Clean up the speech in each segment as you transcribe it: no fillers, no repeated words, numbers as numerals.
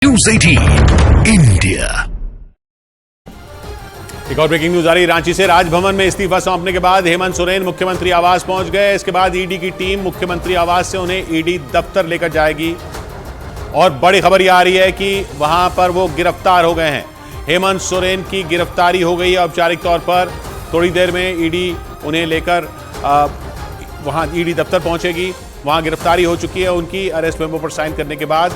News 18 India. एक और breaking news आ रही रांची से। राजभवन में इस्तीफा सौंपने के बाद हेमंत सोरेन मुख्यमंत्री आवास पहुंच गए। इसके बाद ईडी की टीम मुख्यमंत्री आवास से उन्हें ईडी दफ्तर लेकर जाएगी और बड़ी खबर यह आ रही है कि वहां पर वो गिरफ्तार हो गए हैं। हेमंत सोरेन की गिरफ्तारी हो गई है औपचारिक तौर पर। थोड़ी देर में ईडी उन्हें लेकर वहां ईडी दफ्तर पहुंचेगी। वहां गिरफ्तारी हो चुकी है उनकी। अरेस्ट मेमो पर साइन करने के बाद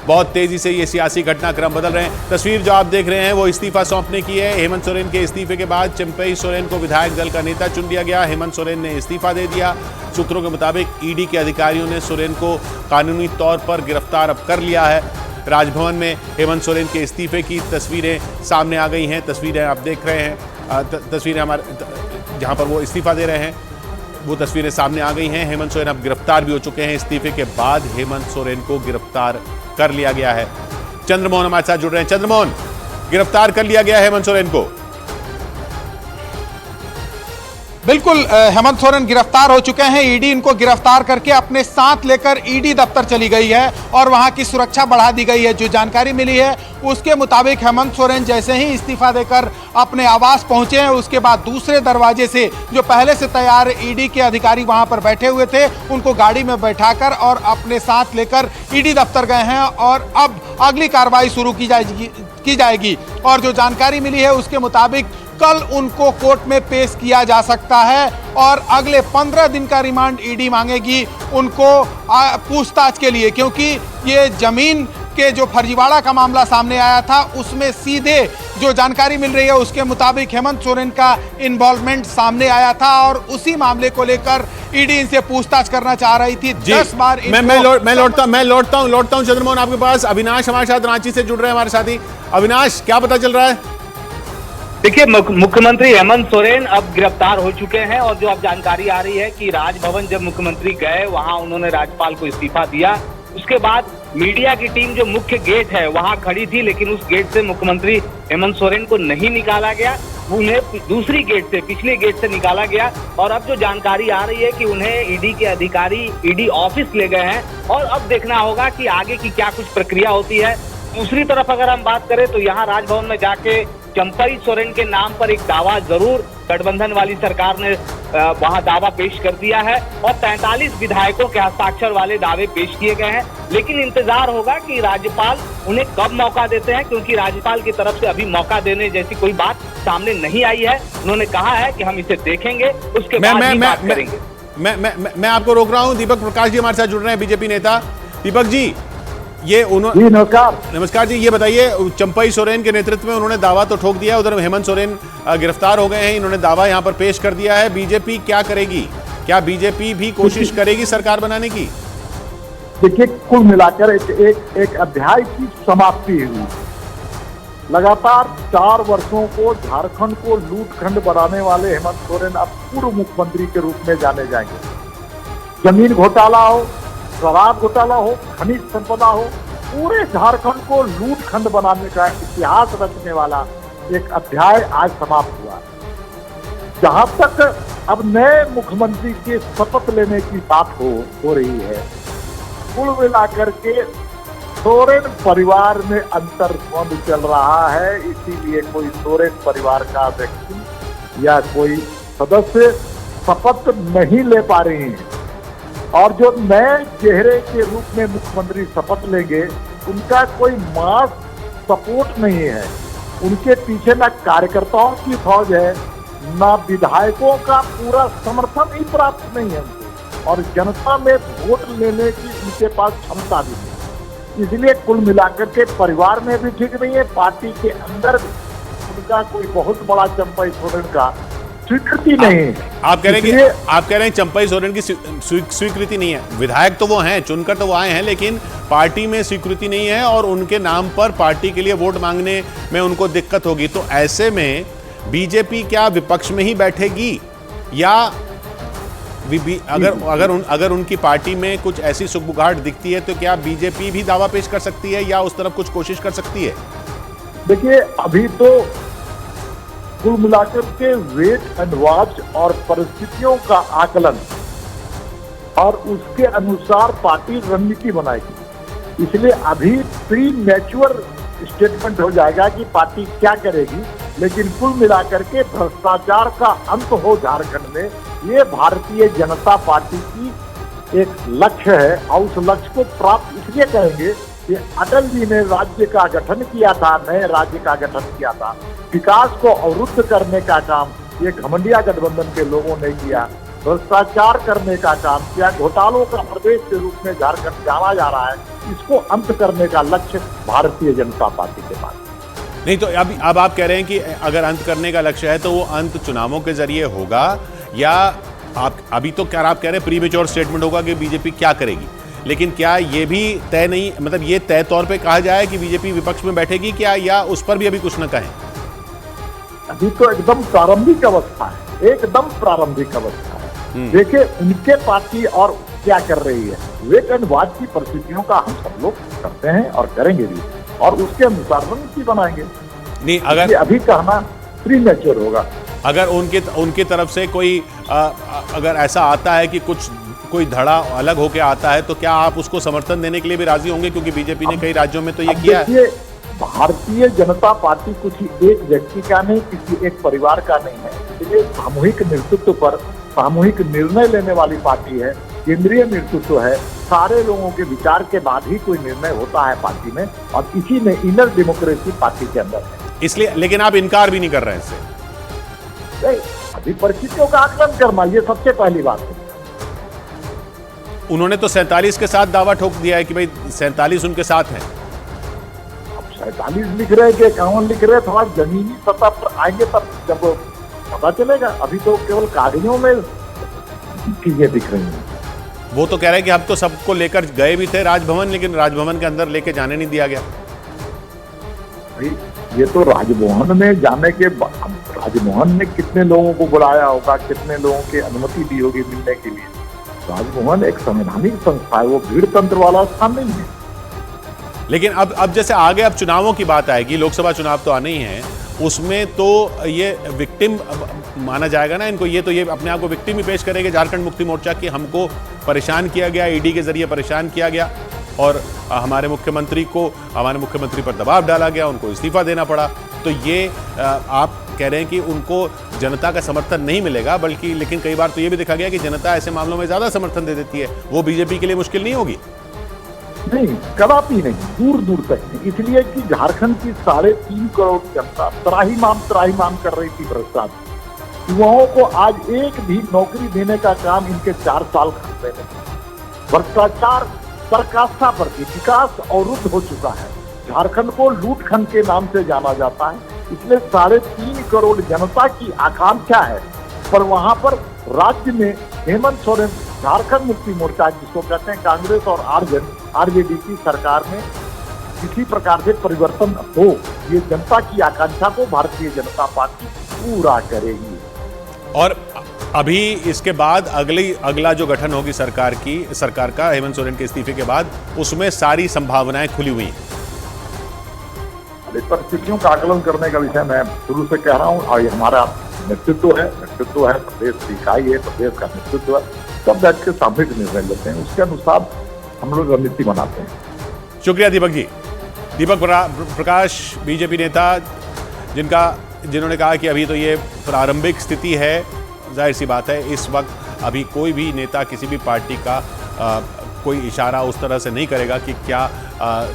बहुत तेजी से ये सियासी घटनाक्रम बदल रहे हैं। तस्वीर जो आप देख रहे हैं वो इस्तीफा सौंपने की है। हेमंत सोरेन के इस्तीफे के बाद चंपई सोरेन को विधायक दल का नेता चुन लिया गया। हेमंत सोरेन ने इस्तीफा दे दिया। सूत्रों के मुताबिक ईडी के अधिकारियों ने सोरेन को कानूनी तौर पर गिरफ्तार अब कर लिया है। राजभवन में हेमंत सोरेन के इस्तीफे की तस्वीरें सामने आ गई हैं। तस्वीरें आप देख रहे हैं। तस्वीरें हमारे जहां पर वो इस्तीफा दे रहे हैं वो तस्वीरें सामने आ गई हैं। हेमंत सोरेन अब गिरफ्तार भी हो चुके हैं। इस्तीफे के बाद हेमंत सोरेन को गिरफ्तार कर लिया गया है। चंद्रमोहन हमारे साथ जुड़ रहे हैं। चंद्रमोहन, गिरफ्तार कर लिया गया है हेमंत सोरेन को। बिल्कुल, हेमंत सोरेन गिरफ्तार हो चुके हैं। ईडी इनको गिरफ्तार करके अपने साथ लेकर ईडी दफ्तर चली गई है और वहां की सुरक्षा बढ़ा दी गई है। जो जानकारी मिली है उसके मुताबिक हेमंत सोरेन जैसे ही इस्तीफा देकर अपने आवास पहुंचे हैं, उसके बाद दूसरे दरवाजे से जो पहले से तैयार ईडी के अधिकारी वहां पर बैठे हुए थे उनको गाड़ी में बैठाकर और अपने साथ लेकर ईडी दफ्तर गए हैं और अब अगली कार्रवाई शुरू की जाएगी। और जो जानकारी मिली है उसके मुताबिक कल उनको कोर्ट में पेश किया जा सकता है और अगले 15 दिन का रिमांड ईडी मांगेगी उनको पूछताछ के लिए, क्योंकि ये जमीन के जो फर्जीवाड़ा का मामला सामने आया था उसमें सीधे जो जानकारी मिल रही है उसके मुताबिक हेमंत सोरेन का इन्वॉल्वमेंट सामने आया था और उसी मामले को लेकर ईडी इनसे पूछताछ करना चाह रही थी। 10 बार मैं लौटता हूं चंद्रमोहन आपके पास। अविनाश हमारे साथ रांची से जुड़ रहे हैं हमारे साथी। अविनाश, क्या पता चल रहा है? देखिए, मुख्यमंत्री हेमंत सोरेन अब गिरफ्तार हो चुके हैं और जो अब जानकारी आ रही है कि राजभवन जब मुख्यमंत्री गए वहां उन्होंने राज्यपाल को इस्तीफा दिया। उसके बाद मीडिया की टीम जो मुख्य गेट है वहां खड़ी थी, लेकिन उस गेट से मुख्यमंत्री हेमंत सोरेन को नहीं निकाला गया। उन्हें दूसरी गेट से, पिछले गेट से निकाला गया और अब जो जानकारी आ रही है कि उन्हें ईडी के अधिकारी ईडी ऑफिस ले गए हैं और अब देखना होगा कि आगे की क्या कुछ प्रक्रिया होती है। दूसरी तरफ अगर हम बात करें तो यहाँ राजभवन में जाके चंपई सोरेन के नाम पर एक दावा जरूर गठबंधन वाली सरकार ने वहां दावा पेश कर दिया है और 43 विधायकों के हस्ताक्षर वाले दावे पेश किए गए हैं। लेकिन इंतजार होगा कि राज्यपाल उन्हें कब मौका देते हैं, क्योंकि राज्यपाल की तरफ से अभी मौका देने जैसी कोई बात सामने नहीं आई है। उन्होंने कहा है कि हम इसे देखेंगे, उसके बाद ही बात करेंगे। मैं आपको रोक रहा हूं। दीपक प्रकाश जी हमारे साथ जुड़ रहे हैं, बीजेपी नेता। दीपक जी, ये नमस्कार जी, ये बताइए, चंपई सोरेन के नेतृत्व में उन्होंने दावा तो ठोक दिया, उधर हेमंत सोरेन गिरफ्तार हो गए हैं, इन्होंने दावा यहां पर पेश कर दिया है। बीजेपी क्या करेगी? क्या बीजेपी भी कोशिश करेगी सरकार बनाने की? देखिए, कुल मिलाकर एक अध्याय की समाप्ति हुई। लगातार 4 वर्षों को झारखंड को लूटखंड बनाने वाले हेमंत सोरेन अब पूर्व मुख्यमंत्री के रूप में जाने जाएंगे। जमीन घोटाला हो, शराब घोटाला हो, खनिज संपदा हो, पूरे झारखंड को लूटखंड बनाने का इतिहास रचने वाला एक अध्याय आज समाप्त हुआ। जहां तक अब नए मुख्यमंत्री के शपथ लेने की बात हो रही है, कुल मिलाकर के सोरेन परिवार में अंतर्द्वंद चल रहा है। इसीलिए कोई सोरेन परिवार का व्यक्ति या कोई सदस्य शपथ नहीं ले पा रही है और जो नए चेहरे के रूप में मुख्यमंत्री शपथ लेंगे उनका कोई मास सपोर्ट नहीं है। उनके पीछे ना कार्यकर्ताओं की फौज है, ना विधायकों का पूरा समर्थन ही प्राप्त नहीं है उनको, और जनता में वोट लेने की उनके पास क्षमता भी नहीं। इसलिए कुल मिलाकर के परिवार में भी ठीक नहीं है, पार्टी के अंदर भी उनका कोई बहुत बड़ा चंपई सोरेन का स्वीकृति नहीं है। आप कह रहे हैं चंपई सोरेन की स्वीकृति नहीं है। विधायक तो वो हैं, चुनकर तो वो आए हैं, लेकिन पार्टी में स्वीकृति नहीं है और उनके नाम पर पार्टी के लिए वोट मांगने में उनको दिक्कत होगी। तो ऐसे में बीजेपी क्या विपक्ष में ही बैठेगी या अगर उनकी पार्टी में कुछ ऐसी सुगबुगाहट दिखती है तो क्या बीजेपी भी दावा पेश कर सकती है या उस तरफ कुछ कोशिश कर सकती है? देखिए, अभी तो कुल मिलाकर के वेट एंड वॉच और परिस्थितियों का आकलन और उसके अनुसार पार्टी रणनीति बनाएगी। इसलिए अभी प्री मैच्योर स्टेटमेंट हो जाएगा कि पार्टी क्या करेगी, लेकिन कुल मिलाकर के भ्रष्टाचार का अंत हो झारखंड में, ये भारतीय जनता पार्टी की एक लक्ष्य है। और उस लक्ष्य को प्राप्त इसलिए करेंगे कि अटल जी ने राज्य का गठन किया था, नए राज्य का गठन किया था। विकास को अवरुद्ध करने का काम ये घमंडिया गठबंधन के लोगों ने किया, भ्रष्टाचार करने का काम किया, घोटालों का प्रदेश के रूप में झारखंड जाना जा रहा है, इसको अंत करने का लक्ष्य भारतीय जनता पार्टी के पास नहीं। तो अब आप कह रहे हैं कि अगर अंत करने का लक्ष्य है तो वो अंत चुनावों के जरिए होगा, या आप अभी तो क्या आप कह रहे हैं प्रीमेच्योर स्टेटमेंट होगा कि बीजेपी क्या करेगी, लेकिन क्या ये भी तय नहीं, मतलब ये तय तौर पे कहा जाए कि बीजेपी विपक्ष में बैठेगी क्या, या उस पर भी अभी कुछ न कहें? अभी तो एकदम प्रारंभिक अवस्था है, एकदम प्रारंभिक अवस्था है। देखिए उनके पार्टी और क्या कर रही है, वेट एंड वॉच की परिस्थितियों का हम सब लोग करते हैं और करेंगे भी, और उसके अनुसार रणनीति बनाएंगे। नहीं, अगर अभी कहना प्री मैच्योर होगा। अगर उनकी तरफ से कोई अगर ऐसा आता है कि कोई धड़ा अलग होके आता है, तो क्या आप उसको समर्थन देने के लिए भी राजी होंगे? क्योंकि बीजेपी ने कई राज्यों में तो ये किया है। भारतीय जनता पार्टी कुछ एक व्यक्ति का नहीं, किसी एक परिवार का नहीं है, इसलिए सामूहिक नेतृत्व पर सामूहिक निर्णय लेने वाली पार्टी है, केंद्रीय नेतृत्व है, सारे लोगों के विचार के बाद ही कोई निर्णय होता है पार्टी में, और इसी में इनर डेमोक्रेसी पार्टी के अंदर है। इसलिए, लेकिन आप इनकार भी नहीं कर रहे हैं इससे? अभी परिस्थितियों का आकलन करना ये सबसे पहली बात है। उन्होंने तो 47 के साथ दावा ठोक दिया है कि भाई 47 उनके साथ हैं। अब 47 लिख रहे कि 51 लिख रहे, थोड़ा जमीनी सतह पर आएंगे तब जब पता चलेगा। अभी तो केवल कागजों में चीजें दिख रही हैं। वो तो कह रहे हैं कि हम तो सबको लेकर गए भी थे राजभवन, लेकिन राजभवन के अंदर लेके जाने नहीं दिया गया। भाई ये तो राजभवन में जाने के राजभवन ने कितने लोगों को बुलाया होगा, कितने लोगों की अनुमति दी होगी मिलने के लिए। राजभवन एक संवैधानिक संस्था है, वो भीड़ तंत्र वाला स्थान नहीं है। लेकिन अब जैसे आगे अब चुनावों की बात आएगी, लोकसभा चुनाव तो आने ही हैं, उसमें तो ये विक्टिम माना जाएगा ना इनको, ये तो ये अपने आप को विक्टिम ही पेश करेंगे झारखंड मुक्ति मोर्चा की। हमको परेशान किया गया, ईडी के जरिए परेशान किया गया, और हमारे मुख्यमंत्री पर दबाव डाला गया, उनको इस्तीफा देना पड़ा। तो ये आप कह रहे हैं कि उनको जनता का समर्थन नहीं मिलेगा, बल्कि लेकिन कई बार तो ये भी देखा गया कि जनता ऐसे मामलों में ज्यादा समर्थन दे देती है। वो बीजेपी के लिए मुश्किल नहीं होगी? नहीं, कदापि नहीं, दूर दूर तक नहीं। इसलिए कि झारखंड की 3.5 करोड़ जनता त्राहिमाम कर रही थी भ्रष्टाचार। युवाओं को आज एक भी नौकरी देने का काम इनके 4 साल करते हैं। भ्रष्टाचार पराकाष्ठा पर विकास अवरुद्ध हो चुका है। झारखंड को लूटखंड के नाम से जाना जाता है। इसलिए 3.5 करोड़ जनता की आकांक्षा है, पर वहां पर राज्य में हेमंत सोरेन झारखंड मुक्ति मोर्चा जिसको कहते हैं कांग्रेस और आरजेडी की सरकार में किसी प्रकार से परिवर्तन हो, ये जनता की आकांक्षा को भारतीय जनता पार्टी पूरा करेगी। और अभी इसके बाद अगला जो गठन होगी सरकार का हेमंत सोरेन के इस्तीफे के बाद, उसमें सारी संभावनाएं खुली हुई हैं। परिस्थितियों का आकलन करने का विषय मैं शुरू से कह रहा हूँ, और ये हमारा नेतृत्व है, प्रदेश की इकाई है, प्रदेश का नेतृत्व है, सब बैठ के सामूहिक निर्णय लेते हैं, उसके अनुसार हम लोग रणनीति बनाते हैं। शुक्रिया दीपक जी। दीपक प्रकाश, बीजेपी नेता, जिन्होंने कहा कि अभी तो ये प्रारंभिक स्थिति है। जाहिर सी बात है, इस वक्त अभी कोई भी नेता किसी भी पार्टी का कोई इशारा उस तरह से नहीं करेगा कि क्या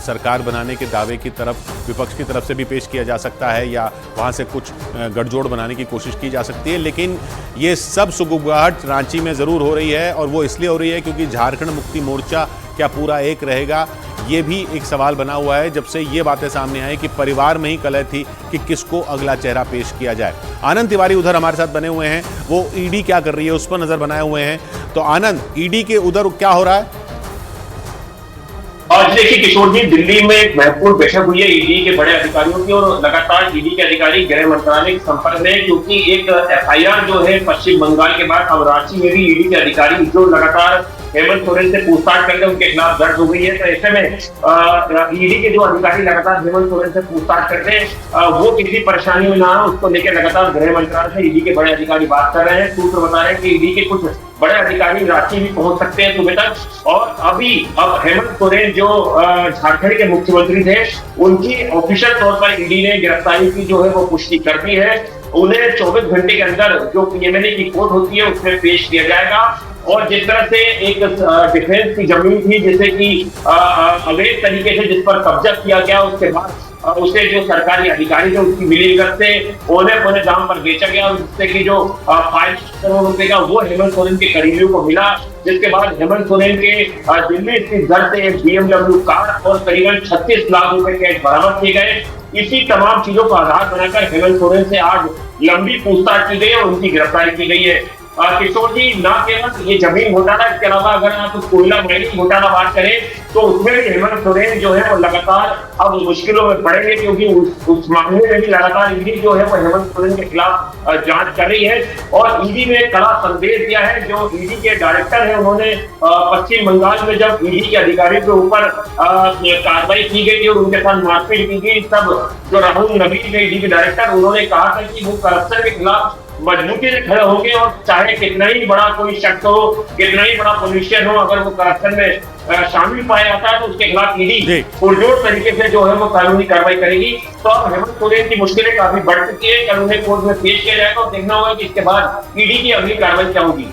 सरकार बनाने के दावे की तरफ विपक्ष की तरफ से भी पेश किया जा सकता है, या वहाँ से कुछ गठजोड़ बनाने की कोशिश की जा सकती है। लेकिन ये सब सुगबुगाहट रांची में ज़रूर हो रही है, और वो इसलिए हो रही है क्योंकि झारखंड मुक्ति मोर्चा क्या पूरा एक रहेगा, ये भी एक सवाल बना हुआ है जब से ये बातें सामने आई कि परिवार में ही कलह थी कि किसको अगला चेहरा पेश किया जाए। आनंद तिवारी उधर हमारे साथ बने हुए हैं, वो ईडी क्या कर रही है उस पर नजर बनाए हुए हैं। तो आनंद, ईडी के उधर क्या हो रहा है? आज देखिए किशोर जी, दिल्ली में एक महत्वपूर्ण बैठक हुई है ईडी के बड़े अधिकारियों की, और लगातार ईडी के अधिकारी गृह मंत्रालय के संपर्क में, क्योंकि एक एफआईआर जो है पश्चिम बंगाल के बाद अब रांची में भी ईडी के अधिकारी जो लगातार हेमंत सोरेन से पूछताछ करके उनके खिलाफ दर्ज हो गई है। तो ऐसे में ईडी के जो अधिकारी लगातार हेमंत सोरेन से पूछताछ करते हैं, वो किसी परेशानी में ना हो, उसको लेकर लगातार गृह मंत्रालय से ईडी के बड़े अधिकारी बात कर रहे हैं। सूत्र बता रहे हैं कि ईडी के कुछ बड़े अधिकारी रांची भी पहुंच सकते हैं सुबह तक। और अब हेमंत सोरेन जो झारखंड के मुख्यमंत्री थे, उनकी ऑफिशियल तौर पर ईडी ने गिरफ्तारी की जो है वो पुष्टि कर दी है। उन्हें 24 घंटे के अंदर जो पीएमएलए की कोर्ट होती है उसमें पेश किया जाएगा। और जिस तरह से एक डिफेंस की जमीन थी जिसे कि अवैध तरीके से जिस पर कब्जा किया गया, उसके बाद उसे जो सरकारी अधिकारी थे उसकी मिलीभगत से पौने दाम पर बेचा गया, जिससे कि जो 5 करोड़ रुपए का वो हेमंत सोरेन के करीबियों को मिला। जिसके बाद हेमंत सोरेन के दिल्ली स्थित घर से एक BMW कार और करीबन 36 लाख रुपए कैश बरामद किए गए। इसी तमाम चीजों को आधार बनाकर हेमंत सोरेन से आज लंबी पूछताछ की गई और उनकी गिरफ्तारी की गई है। किशोर जी, न केवल ये जमीन घोटाला, इसके अलावा अगर आप कोयला माइनिंग घोटाला बात करें तो उसमें भी हेमंत सोरेन जो है वो लगातार अब मुश्किलों में पड़ेंगे, क्योंकि उस मामले में भी लगातार ईडी जो है वो हेमंत सोरेन के खिलाफ जांच कर रही है। और ईडी ने कड़ा संदेश दिया है। जो ईडी के डायरेक्टर है, उन्होंने पश्चिम बंगाल में जब ईडी के अधिकारियों के ऊपर कार्रवाई की गई थी और उनके साथ मारपीट की गई, तब जो राहुल नबी थे ईडी के डायरेक्टर, उन्होंने कहा था कि वो करप्शन के खिलाफ मजबूती से खड़े होंगे और चाहे कितना ही बड़ा कोई शख्स हो, कितना ही बड़ा पोलिटिशियन हो, अगर वो करप्शन में शामिल पाया जाता है तो उसके खिलाफ ईडी पुरजोर तरीके से जो है वो कानूनी कार्रवाई करेगी। तो अब हेमंत सोरेन की मुश्किलें काफी बढ़ चुकी है। कल उन्हें कोर्ट में पेश किया जाएगा और देखना होगा कि इसके बाद ईडी की अगली कार्रवाई क्या होगी।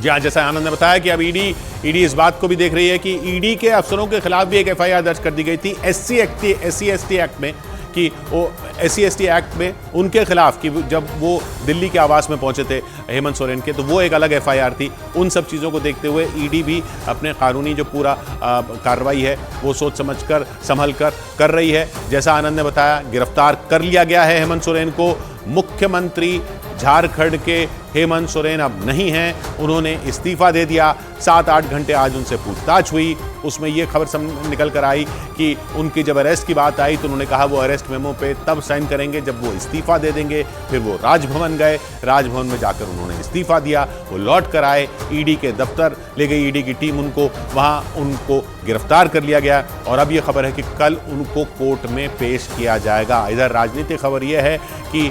जी हाँ, जैसा आनंद ने बताया कि अब ईडी इस बात को भी देख रही है कि ईडी के अफसरों के खिलाफ भी एक FIR दर्ज कर दी गई थी SC/ST एक्ट में, कि वो SC/ST एक्ट में उनके खिलाफ कि जब वो दिल्ली के आवास में पहुंचे थे हेमंत सोरेन के, तो वो एक अलग FIR थी। उन सब चीज़ों को देखते हुए ईडी भी अपने कानूनी जो पूरा कार्रवाई है वो सोच समझ कर संभल कर रही है। जैसा आनंद ने बताया, गिरफ्तार कर लिया गया है हेमंत सोरेन को। मुख्यमंत्री झारखंड के हेमंत सोरेन अब नहीं हैं, उन्होंने इस्तीफा दे दिया। 7-8 घंटे आज उनसे पूछताछ हुई, उसमें ये खबर निकल कर आई कि उनकी जब अरेस्ट की बात आई तो उन्होंने कहा वो अरेस्ट मेमो पे तब साइन करेंगे जब वो इस्तीफा दे देंगे। फिर वो राजभवन गए, राजभवन में जाकर उन्होंने इस्तीफा दिया, वो लौट कर आए, ईडी के दफ्तर ले गई ईडी की टीम, उनको गिरफ्तार कर लिया गया। और अब ये खबर है कि कल उनको कोर्ट में पेश किया जाएगा। इधर राजनीतिक खबर यह है कि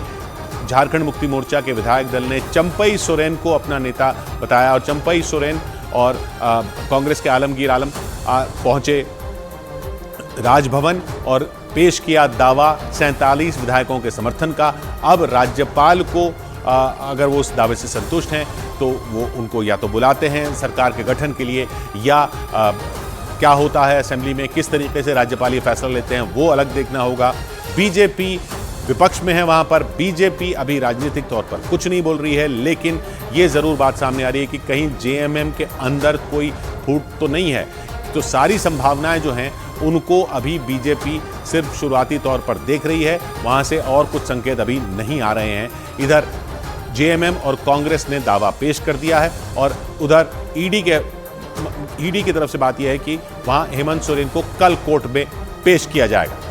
झारखंड मुक्ति मोर्चा के विधायक दल ने चंपई सोरेन को अपना नेता बताया और चंपई सोरेन और कांग्रेस के आलमगीर आलम पहुंचे राजभवन और पेश किया दावा 47 विधायकों के समर्थन का। अब राज्यपाल को अगर वो उस दावे से संतुष्ट हैं तो वो उनको या तो बुलाते हैं सरकार के गठन के लिए, या क्या होता है असेंबली में, किस तरीके से राज्यपाल ये फैसला लेते हैं वो अलग देखना होगा। बीजेपी विपक्ष में है, वहां पर बीजेपी अभी राजनीतिक तौर पर कुछ नहीं बोल रही है, लेकिन ये ज़रूर बात सामने आ रही है कि कहीं JMM के अंदर कोई फूट तो नहीं है। तो सारी संभावनाएं जो हैं उनको अभी बीजेपी सिर्फ शुरुआती तौर पर देख रही है, वहां से और कुछ संकेत अभी नहीं आ रहे हैं। इधर JMM और कांग्रेस ने दावा पेश कर दिया है और उधर ईडी की तरफ से बात यह है कि वहां हेमंत सोरेन को कल कोर्ट में पेश किया जाएगा।